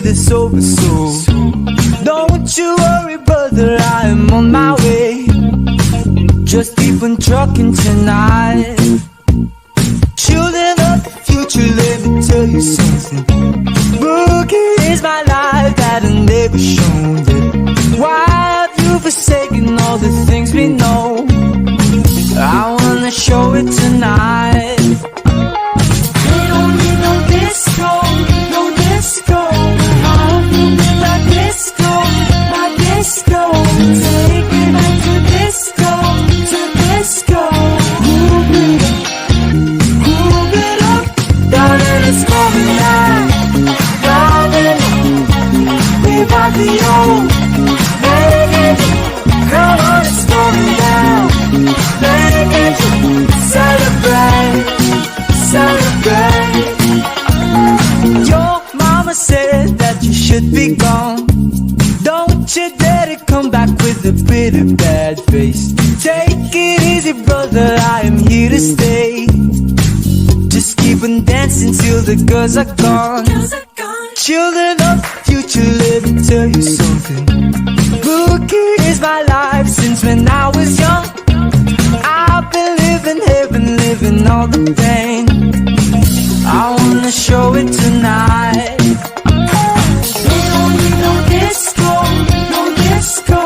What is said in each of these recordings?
this over, so don't you worry, brother, I am on my way. Just keep on trucking tonight. Children of the future, let me tell you something. Boogie is my life that I never shown it. Why have you forsaken all the things we know? I wanna show it tonight. We don't need no disco, no disco. I'll give it my disco, my disco. Take me back to disco, to disco. Move it up, down and it's coming back. Down and we've got the old. Make it, come on, it's coming down. Make it, celebrate, celebrate. Your mama said that you should be gone. Don't you dare to come back with a bitter bad face. Take it easy, brother, I am here to stay. Just keep on dancing till the girls are gone. Children of the future, let me tell you something. Boogie is my life since when I was young. I've been living heaven, living all the pain. I wanna show it tonight. We don't need no disco, no disco.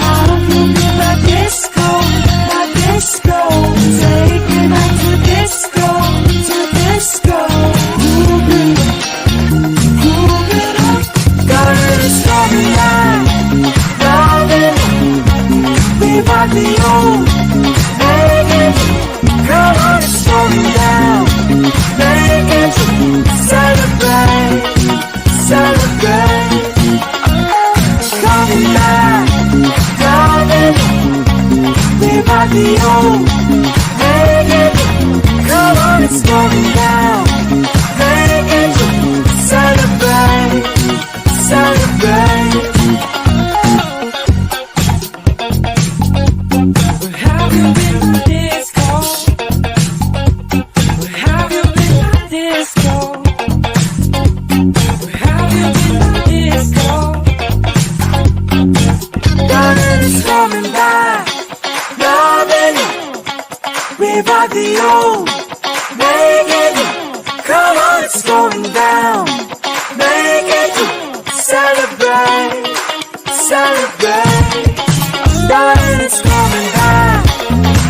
I'll give you my disco, my disco. Take me back to disco, to disco. Move it up, got it started now. We've got the old. Make it, come on, it's slowing down. Make it, celebrate, celebrate. Coming back, coming. We've got the old. Make it, come on, it's slowing down. Make it, celebrate, celebrate. The old, make it, come on, it's going down. Make it, celebrate, celebrate. Darling, it's coming back.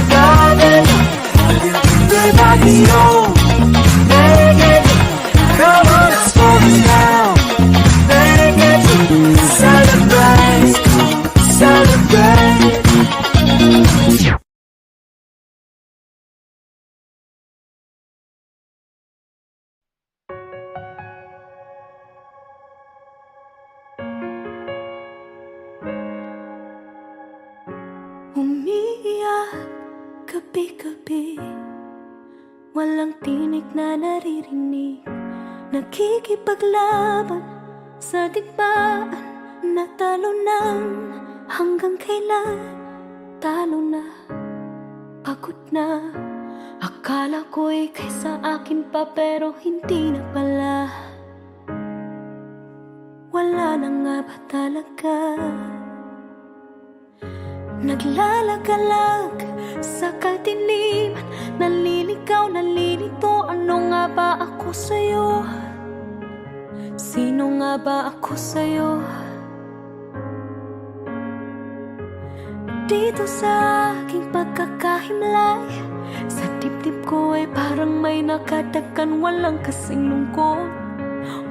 Darling, we've got the old. Make it, come on, it's going down. Make it, celebrate, celebrate. Gabi-gabi, walang tinig na naririnig. Nakikipaglaban sa digmaan, natalunan. Hanggang kailan talo na, pagod na. Akala ko'y kaysa akin pa, pero hindi na pala. Wala na nga ba talaga? Naglalagalag sa kadiliman, naliligaw, nalilito. Ano nga ba ako sa'yo? Sino nga ba ako sa'yo? Dito sa aking pagkakahimlay, sa dibdib ko ay parang may nakadagan. Walang kasing lungkot,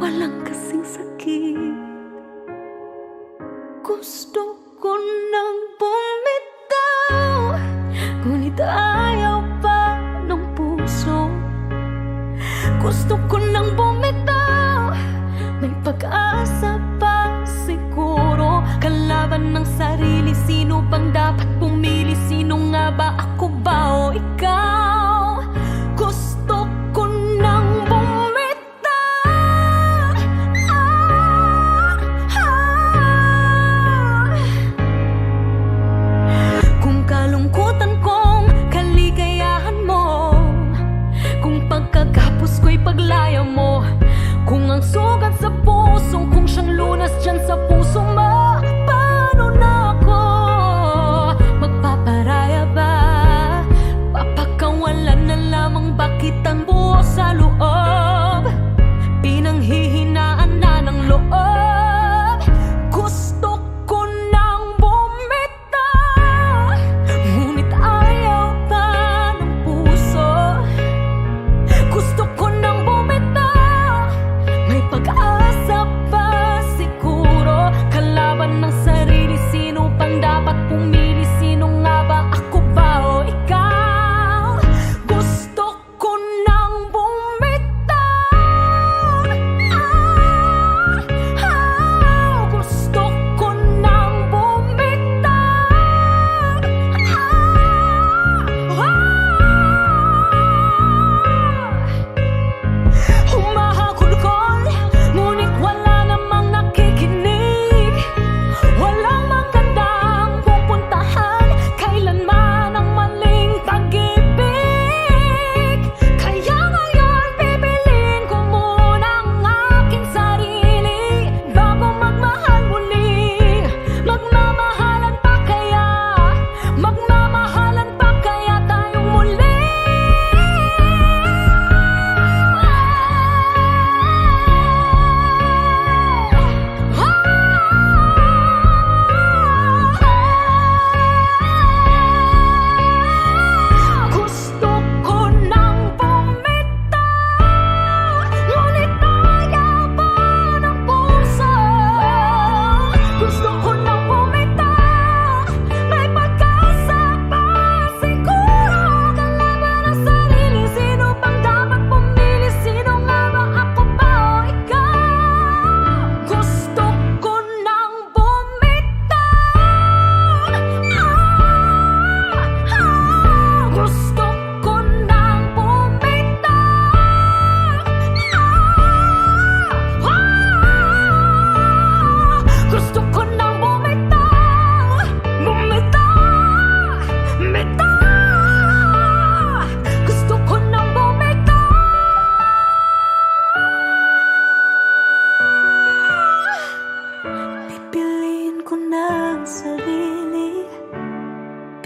walang kasing sakit. Gusto ko nang bumitaw, ngunit ayaw pa ng puso. Gusto ko nang bumitaw, may pag-asa pa siguro. Kalaban ng sarili, sino bang dapat pumili? Sino nga ba, ako ba o ikaw? Gusto ko nang bumitaw. Kung kalungkutan kong kaligayahan mo, kung pagkagapos ko'y paglaya mo, kung ang sugat sa puso kung siya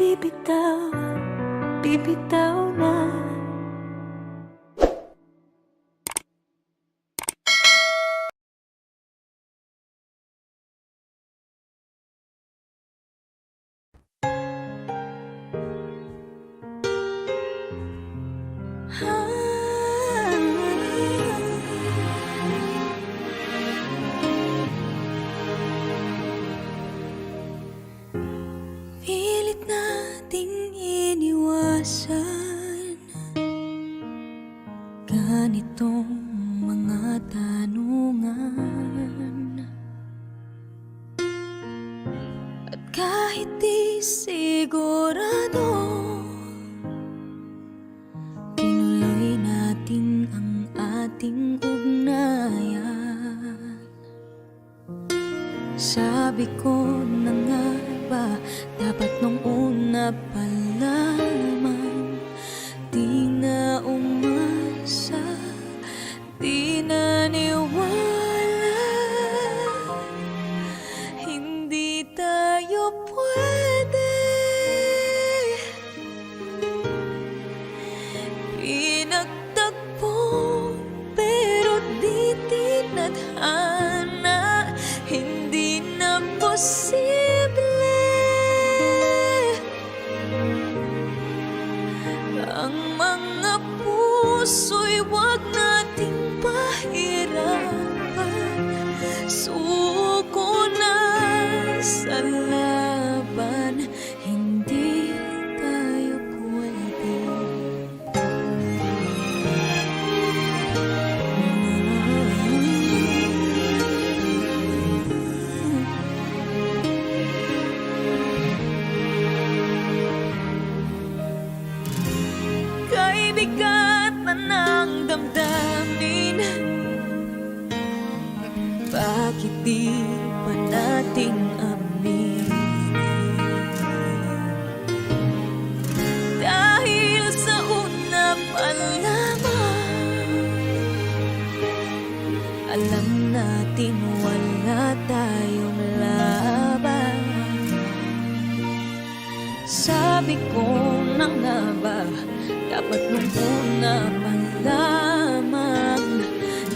bibitaw, bibitaw na. Pilit nating iniwasan ganitong mga tanungan. At kahit di sigurado, tinuloy natin ang ating ugnayan. Sabi ko na nga ba, dapat nung una pa lamang di na umasa, di naniwala. Hindi tayo pwede. Pinagtagpo pero di tinadhana, hindi na posible. Ang mga puso'y wag nating pahirapan. Suko na sa laban, hindi tayo pwede. Kay bigat na ng damdamin, bakit di pa natin amin? Dahil sa una pa lamang, alam natin wala tayong laban. Sabi ko na nga ba, dapat nung una pa lamang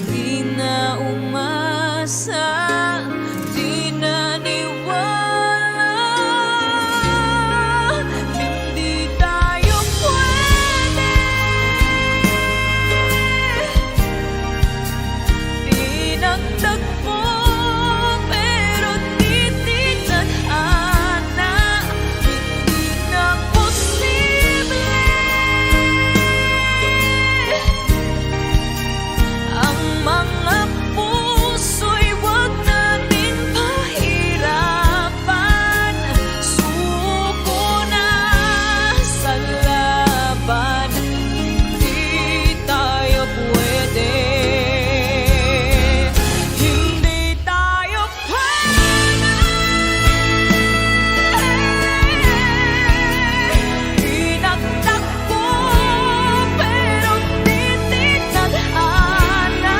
di na umasa, di naniwala. Hindi tayo pwede. Pinagtagpo pero di tinadhana, hindi na posible. Ang mga puso'y wag natin pahirapan. Suko na sa laban, hindi tayo pwede. Hindi tayo pwede. Pinagtakbo pero di tinadhana,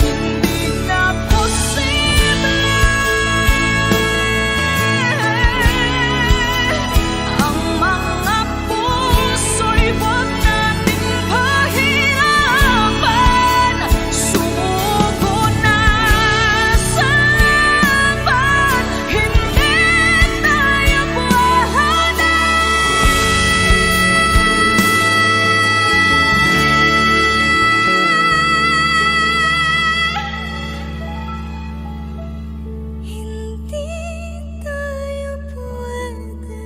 hindi na posible. Ang mga puso'y wag nating pahirapan. Sumuko na sa laban, hindi tayo pwede. Hindi tayo pwede.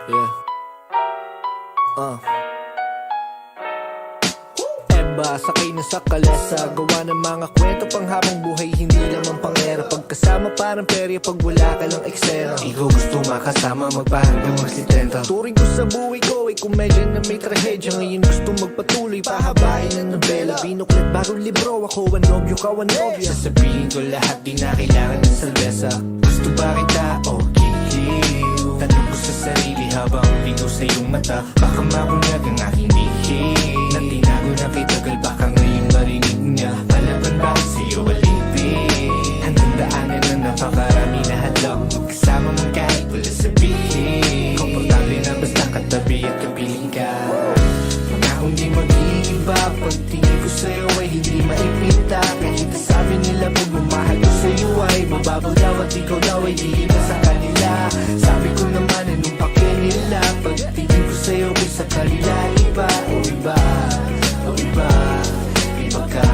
Yeah. Eba, sakay na sa kalesa, gawa ng mga kwento pang habang buhay, hindi lamang pangera. Pagkasama parang perya pag wala ka ng eksena. Ikaw gusto makasama, magpahanggang magsitenta. Turing ko sa buhay ko ay komedya na may trahedya. Ngayon gusto magpatuloy, pahabain ang nobela. Binuklat bagong libro, ako ang nobyo, ka ang nobya. Sasabihin ko lahat, di na kailangan ng salvesa. Gusto ba kita? Okay. Tanong ko sa sarili habang ligaw sa iyong mata. Baka mabunyag ang aking bihig na tinago na kay tagal, baka ngayon marinig niya. Palaban bakit sa'yo alipin? Hanggang daanan na napakarami na hadlang. Magkasama mo kahit wala sabihin. Komportable na basta katabi at kapiling ka. Pangakong di mag-iiba, pagtingin ko sa'yo ay hindi maipinta. Kahit sabi nila pagmamahal ko sa'yo ay mababaw daw at ikaw daw ay di iba sa kanila. Sabi ko naman anong pake nila, pagtingin ko sa'yo ay sa kanila iba. O iba, o iba, iba ka.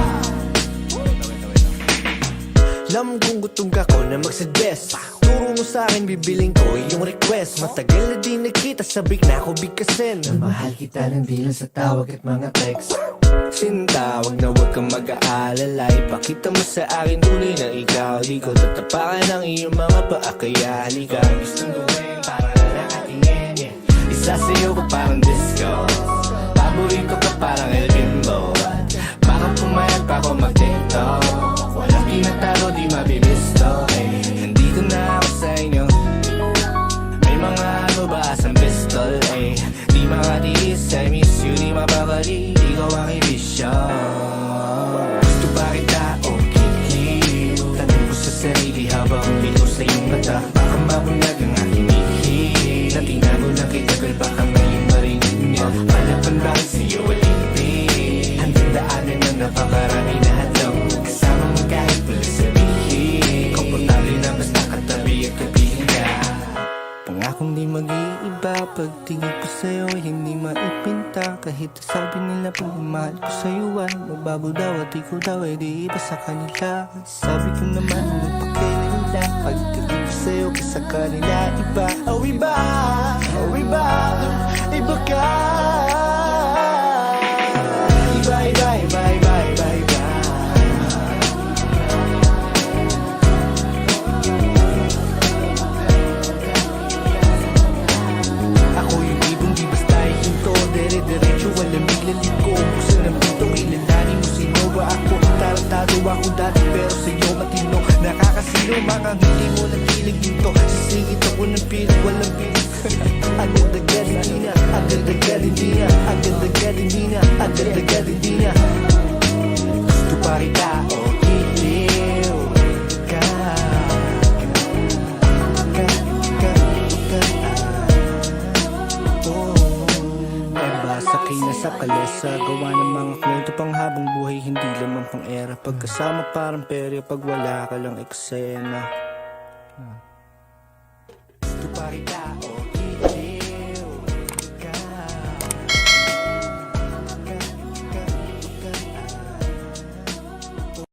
Alam kong gutom ka ko na mag-suggest. Turo mo sa'kin, bibiling ko yung request. Matagal na di nakita, sabik na ako bigkasin. Mahal kita ng di lang sa tawag at mga text. Sinta, wag na wag kang mag-aalala. Ipakita mo sa akin tunay na ikaw. Di ko tatapakan ang iyong mga paa, kaya halika. Gustong gawin para na nakatingin, yeah. Isa sa'yo ko parang disco, paborito ka parang El Bimbo. Parang pumayag pa ako mag-tiktok. Walang tinatalo, di mabibisto, eh. Nandito na ako sa inyo. May mga ano ba asang pistol, eh. Di makatiis, I miss you, di mapakali. Ikaw ang ibisyo. Gusto ba kita o kikip? Tanong ko sa sarili habang ligaw sa iyong mata. Baka mabunyag ang aking bihig na tinago na kay tagal, baka ngayon marinig niya. Palaban bakit sa'yo alipin? Hanggang daanan na napakarami na hadlang. Kasama mo kahit wala sabihin. Komportable na basta katabi at kapiling ka. Pangakong di mag-iiba, pagtingin ko sa'yo ay hindi maipinta. Kahit sabi nila pagmamahal ko sa'yo ay mababaw daw at ikaw daw ay di iba sa kanila. Sabi ko naman anong pake nila, pagtingin ko sa'yo ay sa kanila iba. Oh iba, oh iba, iba ka. Iba, iba, iba, iba, iba, iba. Ako yung ibong di basta ihinto, dere-derecho, walang biglaliko. Puso ng pinto, kilalanin mo sino ba ako. Tarantado ako dati pero sa'yo matino. Nakakasino, mga hindi mo nakilig dito. Sisingit ako ng pilit, walang pilit. Agad-agad hindi na, agad-agad hindi na, agad-agad hindi na, agad-agad hindi na. Gusto pa kita o kikil ka. Sakay na sa kalesa, gawa ng mga kwento pang habang buhay, hindi lamang pang era. Pagkasama parang peryo, pag wala ka lang eksena.